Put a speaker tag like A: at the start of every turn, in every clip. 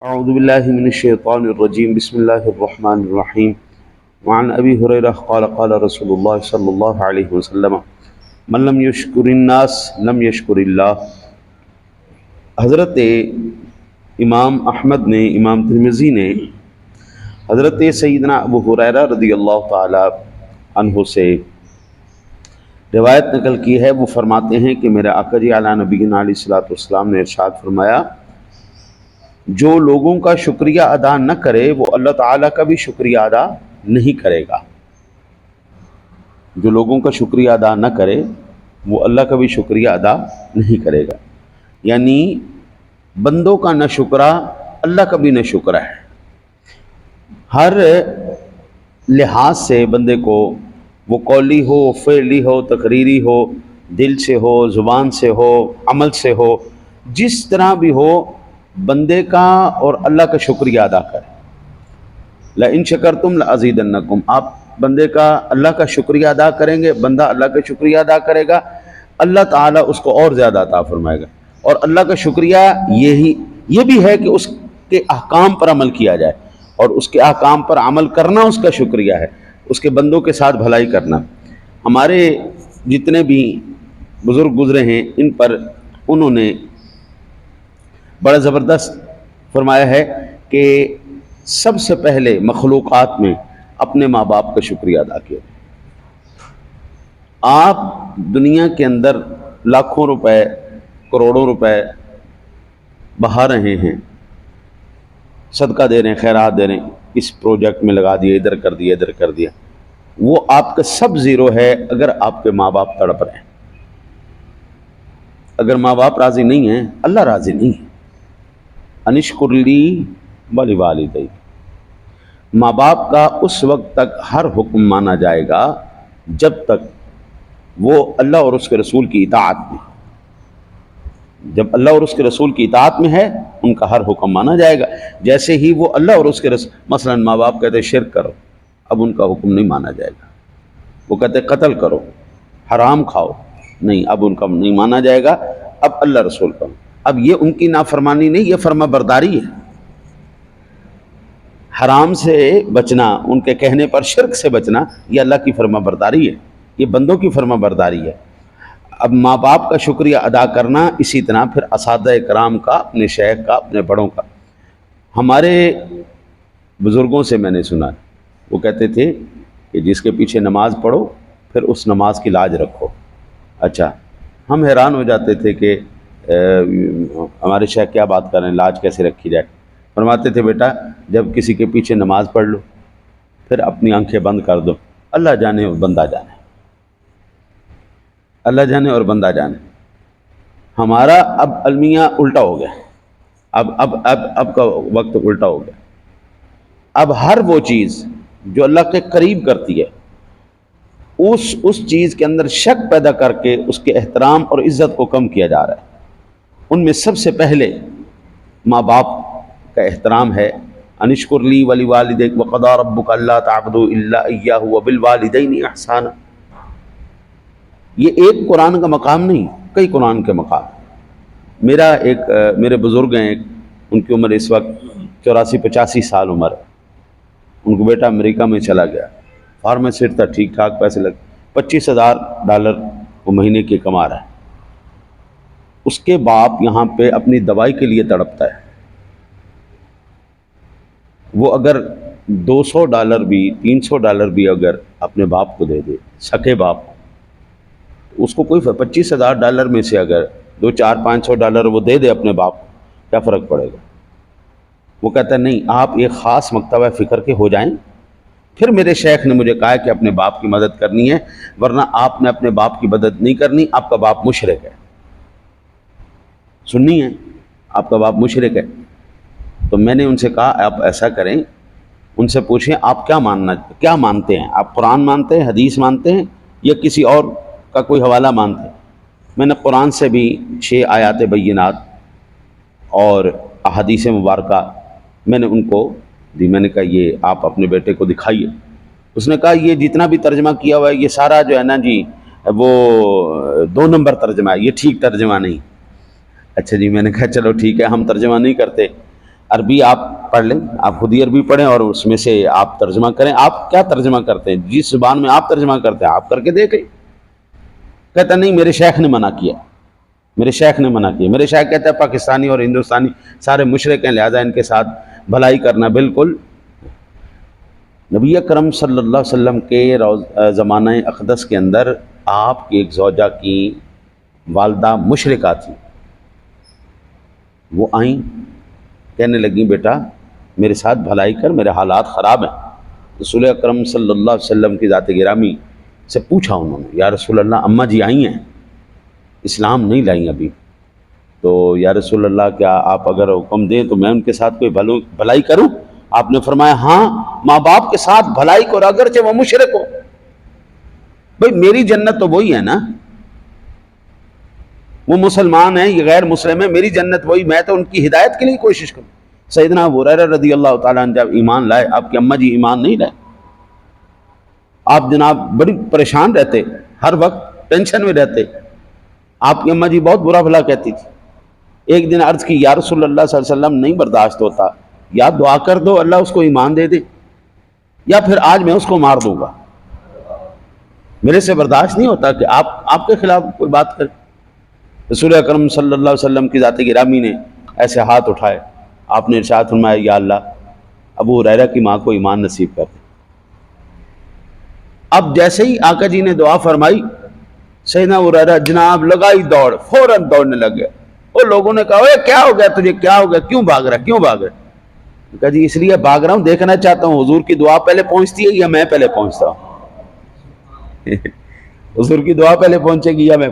A: اعوذ باللہ من الشیطان الرجیم بسم اللہ الرحمن الرحیم وعن ابی ہریرہ قال قال رسول اللہ صلی اللہ علیہ وسلم من لم یشکر الناس لم یشکر اللہ۔ حضرت امام احمد نے، امام ترمذی نے حضرت سیدنا ابو ہریرہ رضی اللہ تعالی عنہ سے روایت نقل کی ہے۔ وہ فرماتے ہیں کہ میرے آقا جی اعلیٰ نبینا علیہ الصلوۃ والسلام نے ارشاد فرمایا، جو لوگوں کا شکریہ ادا نہ کرے وہ اللہ تعالیٰ کا بھی شکریہ ادا نہیں کرے گا۔ جو لوگوں کا شکریہ ادا نہ کرے وہ اللہ کا بھی شکریہ ادا نہیں کرے گا، یعنی بندوں کا نہ شکرہ اللہ کا بھی نہ شکرہ ہے۔ ہر لحاظ سے بندے کو، وہ قولی ہو، فعلی ہو، تقریری ہو، دل سے ہو، زبان سے ہو، عمل سے ہو، جس طرح بھی ہو، بندے کا اور اللہ کا شکریہ ادا کرے۔ لَإِن شَكَرْتُمْ لَأَزِيدَنَّكُمْ، آپ بندے کا، اللہ کا شکریہ ادا کریں گے، بندہ اللہ کا شکریہ ادا کرے گا، اللہ تعالیٰ اس کو اور زیادہ عطا فرمائے گا۔ اور اللہ کا شکریہ یہ بھی ہے کہ اس کے احکام پر عمل کیا جائے، اور اس کے احکام پر عمل کرنا اس کا شکریہ ہے، اس کے بندوں کے ساتھ بھلائی کرنا۔ ہمارے جتنے بھی بزرگ گزرے ہیں ان پر انہوں نے بڑا زبردست فرمایا ہے کہ سب سے پہلے مخلوقات میں اپنے ماں باپ کا شکریہ ادا کیا۔ آپ دنیا کے اندر لاکھوں روپے، کروڑوں روپے بہا رہے ہیں، صدقہ دے رہے ہیں، خیرات دے رہے ہیں، اس پروجیکٹ میں لگا دیا، ادھر کر دیا، ادھر کر دیا، وہ آپ کا سب زیرو ہے اگر آپ کے ماں باپ تڑپ رہے ہیں۔ اگر ماں باپ راضی نہیں ہیں، اللہ راضی نہیں ہے۔ انشکر لی ولوالدیک، ماں باپ کا اس وقت تک ہر حکم مانا جائے گا جب تک وہ اللہ اور اس کے رسول کی اطاعت میں، جب اللہ اور اس کے رسول کی اطاعت میں ہے ان کا ہر حکم مانا جائے گا۔ جیسے ہی وہ اللہ اور اس کے رسول، مثلا ماں باپ کہتے شرک کرو، اب ان کا حکم نہیں مانا جائے گا۔ وہ کہتے قتل کرو، حرام کھاؤ، نہیں، اب ان کا نہیں مانا جائے گا، اب اللہ رسول کا۔ اب یہ ان کی نافرمانی نہیں، یہ فرما برداری ہے۔ حرام سے بچنا، ان کے کہنے پر شرک سے بچنا، یہ اللہ کی فرما برداری ہے، یہ بندوں کی فرما برداری ہے۔ اب ماں باپ کا شکریہ ادا کرنا، اسی طرح پھر اساتذہ کرام کا، اپنے شیخ کا، اپنے بڑوں کا۔ ہمارے بزرگوں سے میں نے سنا، وہ کہتے تھے کہ جس کے پیچھے نماز پڑھو پھر اس نماز کی لاج رکھو۔ اچھا، ہم حیران ہو جاتے تھے کہ ہمارے شیخ کیا بات کر رہے ہیں، لاج کیسے رکھی جائے؟ فرماتے تھے بیٹا جب کسی کے پیچھے نماز پڑھ لو پھر اپنی آنکھیں بند کر دو، اللہ جانے اور بندہ جانے، اللہ جانے اور بندہ جانے۔ ہمارا اب المیہ الٹا ہو گیا، اب کا وقت الٹا ہو گیا۔ اب ہر وہ چیز جو اللہ کے قریب کرتی ہے، اس چیز کے اندر شک پیدا کر کے اس کے احترام اور عزت کو کم کیا جا رہا ہے۔ ان میں سب سے پہلے ماں باپ کا احترام ہے۔ انشکر لی ولوالدیک وقضی ربک الا تعبدوا الا ایاہ وبالوالدین احسانا۔ یہ ایک قرآن کا مقام نہیں، کئی قرآن کے مقام۔ میرے بزرگ ہیں، ان کی عمر اس وقت 84-85 سال عمر ہے۔ ان کو بیٹا امریکہ میں چلا گیا، فارمیسٹ تھا، ٹھیک ٹھاک پیسے لگ، $25,000 وہ مہینے کے کما رہا ہے۔ اس کے باپ یہاں پہ اپنی دوائی کے لیے تڑپتا ہے۔ وہ اگر $200 بھی، $300 بھی اگر اپنے باپ کو دے دے، سکے باپ، اس کو کوئی $25,000 میں سے اگر $200-400-500 وہ دے دے اپنے باپ کو، کیا فرق پڑے گا؟ وہ کہتا ہے نہیں، آپ ایک خاص مکتبہ فکر کے ہو جائیں۔ پھر میرے شیخ نے مجھے کہا کہ اپنے باپ کی مدد کرنی ہے، ورنہ آپ نے اپنے باپ کی مدد نہیں کرنی، آپ کا باپ مشرک ہے۔ سننی ہے، آپ کا باپ مشرک ہے۔ تو میں نے ان سے کہا آپ ایسا کریں، ان سے پوچھیں آپ کیا مانتے ہیں؟ آپ قرآن مانتے ہیں، حدیث مانتے ہیں، یا کسی اور کا کوئی حوالہ مانتے ہیں؟ میں نے قرآن سے بھی 6 آیات بینات اور احادیث مبارکہ میں نے ان کو دی۔ میں نے کہا یہ آپ اپنے بیٹے کو دکھائیے۔ اس نے کہا یہ جتنا بھی ترجمہ کیا ہوا ہے یہ سارا جو ہے نا جی وہ 2 نمبر ترجمہ ہے، یہ ٹھیک ترجمہ نہیں۔ اچھا جی، میں نے کہا چلو ٹھیک ہے، ہم ترجمہ نہیں کرتے، عربی آپ پڑھ لیں، آپ خود ہی عربی پڑھیں اور اس میں سے آپ ترجمہ کریں. آپ کیا ترجمہ کرتے ہیں؟ جس زبان میں آپ ترجمہ کرتے ہیں آپ کر کے دیکھیں. کہتا نہیں میرے شیخ نے منع کیا، میرے شیخ نے منع کیا. میرے شیخ کہتا ہے پاکستانی اور ہندوستانی سارے مشرک ہیں، لہذا ان کے ساتھ بھلائی کرنا بالکل. نبی اکرم صلی اللہ علیہ وسلم کے زمانہ اقدس کے اندر آپ کی ایک زوجہ کی والدہ مشرکہ تھی. وہ آئیں، کہنے لگیں بیٹا میرے ساتھ بھلائی کر، میرے حالات خراب ہیں. رسول اکرم صلی اللہ علیہ وسلم کی ذات گرامی سے پوچھا انہوں نے، یا رسول اللہ اماں جی آئی ہیں، اسلام نہیں لائیں ابھی، تو یا رسول اللہ کیا آپ اگر حکم دیں تو میں ان کے ساتھ کوئی بھلائی کروں؟ آپ نے فرمایا ہاں، ماں باپ کے ساتھ بھلائی کرو اگرچہ وہ مشرک ہو. بھئی میری جنت تو وہی ہے نا، وہ مسلمان ہیں یہ غیر مسلم ہیں، میری جنت وہی، میں تو ان کی ہدایت کے لیے کوشش کروں. سیدنا ابو ہریرہ رضی اللہ تعالیٰ عنہ جب ایمان لائے، آپ کی اماں جی ایمان نہیں لائے، آپ جناب بڑی پریشان رہتے، ہر وقت ٹینشن میں رہتے. آپ کی اماں جی بہت برا بھلا کہتی تھی. ایک دن عرض کی یا رسول اللہ صلی اللہ علیہ وسلم نہیں برداشت ہوتا، یا دعا کر دو اللہ اس کو ایمان دے دے، یا پھر آج میں اس کو مار دوں گا، میرے سے برداشت نہیں ہوتا کہ آپ کے خلاف کوئی بات کرے. رسول اکرم صلی اللہ علیہ وسلم کی ذات گرامی نے ایسے ہاتھ اٹھائے، آپ نے ارشاد فرمایا یا اللہ ابو ہریرہ کی ماں کو ایمان نصیب کر دے. اب جیسے ہی آقا جی نے دعا فرمائی، سیدنا ابو ہریرہ جناب لگائی دوڑ، فوراً دوڑنے لگ گیا. وہ لوگوں نے کہا اے کیا ہو گیا تجھے، کیا ہو گیا، کیوں بھاگ رہا، کیوں بھاگ رہا؟ کہا جی اس لیے بھاگ رہا ہوں، دیکھنا چاہتا ہوں حضور کی دعا پہلے پہنچتی ہے یا میں پہلے پہنچتا ہوں. حضور کی دعا پہلے پہنچے گی یا میں؟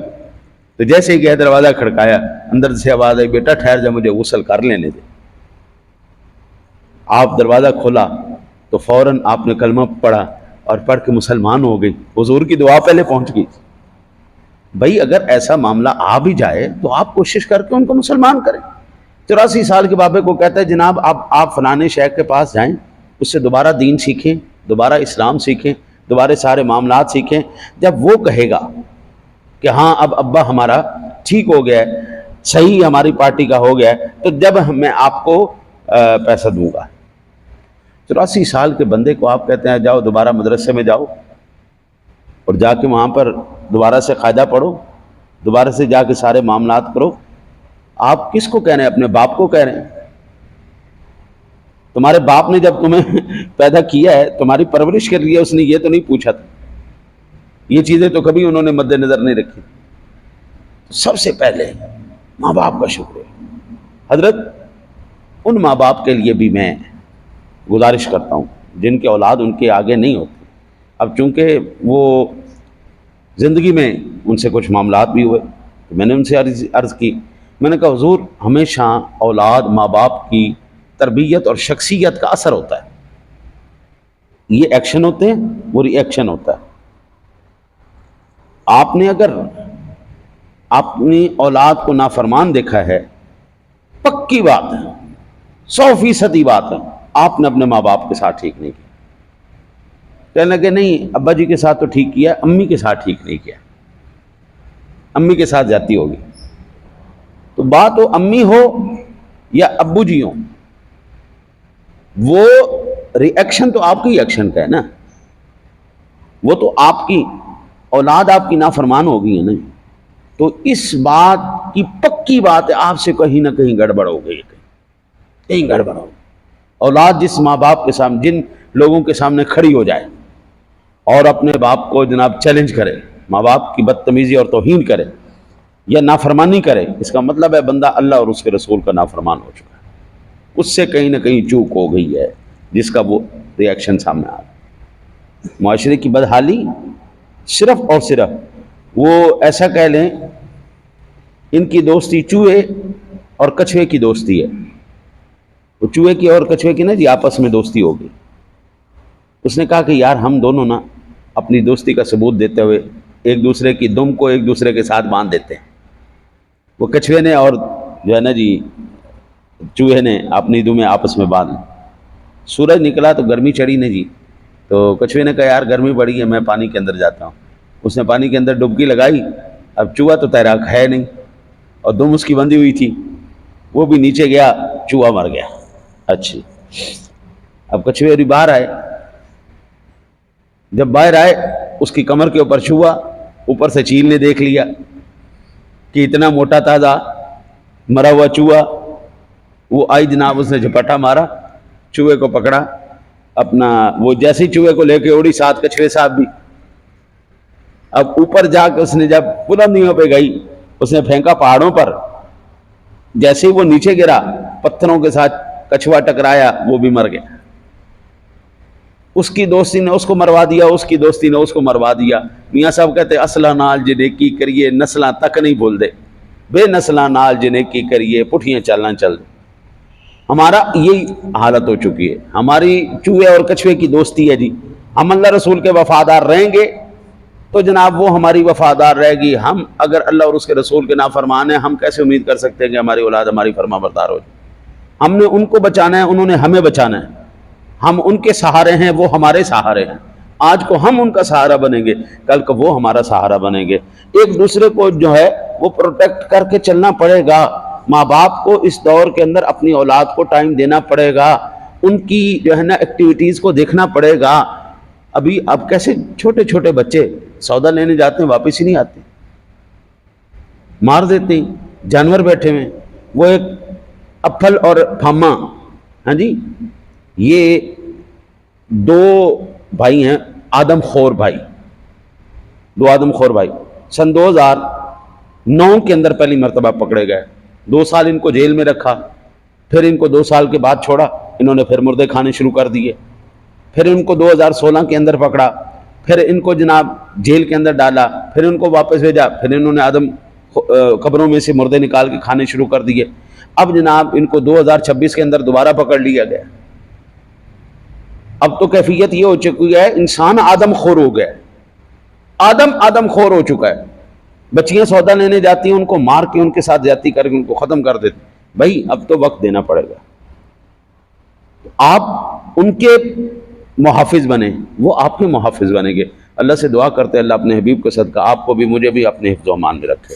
A: تو جیسے ہی گیا دروازہ کھڑکایا، اندر سے آواز آئی بیٹا ٹھہر جا مجھے غسل کر لینے دے. آپ دروازہ کھولا تو فوراً آپ نے کلمہ پڑھا اور پڑھ کے مسلمان ہو گئی. حضور کی دعا پہلے پہنچ گئی. بھائی اگر ایسا معاملہ آ بھی جائے تو آپ کوشش کر کے ان کو مسلمان کریں. 84 سال کے بابے کو کہتا ہے جناب آپ فلانے شیخ کے پاس جائیں، اس سے دوبارہ دین سیکھیں، دوبارہ اسلام سیکھیں، دوبارہ سارے معاملات سیکھیں. جب وہ کہے گا کہ ہاں اب ابا ہمارا ٹھیک ہو گیا ہے، صحیح ہماری پارٹی کا ہو گیا ہے، تو جب میں آپ کو پیسہ دوں گا. 84 سال کے بندے کو آپ کہتے ہیں جاؤ دوبارہ مدرسے میں جاؤ اور جا کے وہاں پر دوبارہ سے قاعدہ پڑھو، دوبارہ سے جا کے سارے معاملات کرو. آپ کس کو کہہ رہے ہیں؟ اپنے باپ کو کہہ رہے ہیں. تمہارے باپ نے جب تمہیں پیدا کیا ہے، تمہاری پرورش کے لیے اس نے یہ تو نہیں پوچھا تھا، یہ چیزیں تو کبھی انہوں نے مد نظر نہیں رکھی. سب سے پہلے ماں باپ کا شکر ہے. حضرت ان ماں باپ کے لیے بھی میں گزارش کرتا ہوں جن کے اولاد ان کے آگے نہیں ہوتے. اب چونکہ وہ زندگی میں ان سے کچھ معاملات بھی ہوئے تو میں نے ان سے عرض کی، میں نے کہا حضور ہمیشہ اولاد ماں باپ کی تربیت اور شخصیت کا اثر ہوتا ہے. یہ ایکشن ہوتے ہیں، وہ ری ایکشن ہوتا ہے. آپ نے اگر اپنی اولاد کو نافرمان دیکھا ہے، پکی بات ہے، 100% بات ہے، آپ نے اپنے ماں باپ کے ساتھ ٹھیک نہیں کیا. کہنے لگے نہیں ابا جی کے ساتھ تو ٹھیک کیا، امی کے ساتھ ٹھیک نہیں کیا، امی کے ساتھ جاتی ہوگی. تو بات ہو امی ہو یا ابو جی ہوں، وہ ری ایکشن تو آپ کی ایکشن کا ہے نا، وہ تو آپ کی اولاد آپ کی نافرمان ہو گئی ہے نا. تو اس بات کی پکی بات ہے آپ سے کہیں نہ کہیں گڑبڑ ہو گئی، کہیں گڑبڑ ہو. اولاد جس ماں باپ کے سامنے، جن لوگوں کے سامنے کھڑی ہو جائے اور اپنے باپ کو جناب چیلنج کرے، ماں باپ کی بدتمیزی اور توہین کرے یا نافرمانی کرے، اس کا مطلب ہے بندہ اللہ اور اس کے رسول کا نافرمان ہو چکا ہے. اس سے کہیں نہ کہیں چوک ہو گئی ہے جس کا وہ ری ایکشن سامنے آ رہا ہے. معاشرے کی بدحالی صرف اور صرف وہ ایسا کہہ لیں ان کی دوستی چوہے اور کچھوے کی دوستی ہے. وہ چوہے کی اور کچھوے کی نا جی آپس میں دوستی ہوگی. اس نے کہا کہ یار ہم دونوں نا اپنی دوستی کا ثبوت دیتے ہوئے ایک دوسرے کی دم کو ایک دوسرے کے ساتھ باندھ دیتے ہیں. وہ کچھوے نے اور جو ہے نا جی چوہے نے اپنی دمیں آپس میں باندھ. سورج نکلا تو گرمی چڑھی نا جی، تو کچھوے نے کہا یار گرمی بڑی ہے میں پانی کے اندر جاتا ہوں. اس نے پانی کے اندر ڈبکی لگائی. اب چوہا تو تیراک ہے نہیں اور دم اس کی بندھی ہوئی تھی، وہ بھی نیچے گیا، چوہا مر گیا. اچھی اب کچھوے اور باہر آئے. جب باہر آئے اس کی کمر کے اوپر چھوا, اوپر سے چیل نے دیکھ لیا کہ اتنا موٹا تازہ مرا ہوا چوہا. وہ آئی جناب, اس نے جھپٹا مارا, چوہے کو پکڑا, اپنا وہ جیسے ہی چوہے کو لے کے اڑی, ساتھ کچھوے صاحب بھی. اب اوپر جا کے اس نے جب بلندیوں پہ گئی, اس نے پھینکا پہاڑوں پر. جیسے ہی وہ نیچے گرا, پتھروں کے ساتھ کچھوا ٹکرایا, وہ بھی مر گیا. اس کی دوستی نے اس کو مروا دیا, اس کی دوستی نے اس کو مروا دیا. میاں صاحب کہتے اصلہ نال جے نیکی کریے نسلاں تک نہیں بھول دے, بے نسلاں نال جے نیکی کریے پٹھیاں چلنا چل دے. ہمارا یہی حالت ہو چکی ہے. ہماری چوہے اور کچھوے کی دوستی ہے جی. ہم اللہ رسول کے وفادار رہیں گے تو جناب وہ ہماری وفادار رہے گی. ہم اگر اللہ اور اس کے رسول کے نافرمان ہیں, ہم کیسے امید کر سکتے ہیں کہ ہماری اولاد ہماری فرما بردار ہو جائے؟ ہم نے ان کو بچانا ہے, انہوں نے ہمیں بچانا ہے. ہم ان کے سہارے ہیں, وہ ہمارے سہارے ہیں. آج کو ہم ان کا سہارا بنیں گے, کل کو وہ ہمارا سہارا بنیں گے. ایک دوسرے کو جو ہے وہ پروٹیکٹ کر کے چلنا پڑے گا. ماں باپ کو اس دور کے اندر اپنی اولاد کو ٹائم دینا پڑے گا, ان کی جو ہے نا ایکٹیویٹیز کو دیکھنا پڑے گا. ابھی اب کیسے چھوٹے چھوٹے بچے سودا لینے جاتے ہیں, واپس ہی نہیں آتے, مار دیتے ہیں. جانور بیٹھے ہوئے, وہ ایک اپھل اور پھاما, ہاں جی, یہ دو بھائی ہیں, آدم خور بھائی, دو آدم خور بھائی. سن 2009 کے اندر پہلی مرتبہ پکڑے گئے. 2 سال ان کو جیل میں رکھا, پھر ان کو 2 سال کے بعد چھوڑا. انہوں نے پھر مردے کھانے شروع کر دیے. پھر ان کو 2016 کے اندر پکڑا, پھر ان کو جناب جیل کے اندر ڈالا, پھر ان کو واپس بھیجا, پھر انہوں نے آدم قبروں میں سے مردے نکال کے کھانے شروع کر دیے. اب جناب ان کو 2026 کے اندر دوبارہ پکڑ لیا گیا. اب تو کیفیت یہ ہو چکی ہے, انسان آدم خور ہو گیا, آدم خور ہو چکا ہے. بچیاں سودا لینے جاتی ہیں, ان کو مار کے ان کے ساتھ زیادتی کر کے ان کو ختم کر دیتے. بھائی اب تو وقت دینا پڑے گا. آپ ان کے محافظ بنیں, وہ آپ کے محافظ بنیں گے. اللہ سے دعا کرتے ہیں اللہ اپنے حبیب کے صدقہ آپ کو بھی مجھے بھی اپنے حفظ و امان میں رکھے.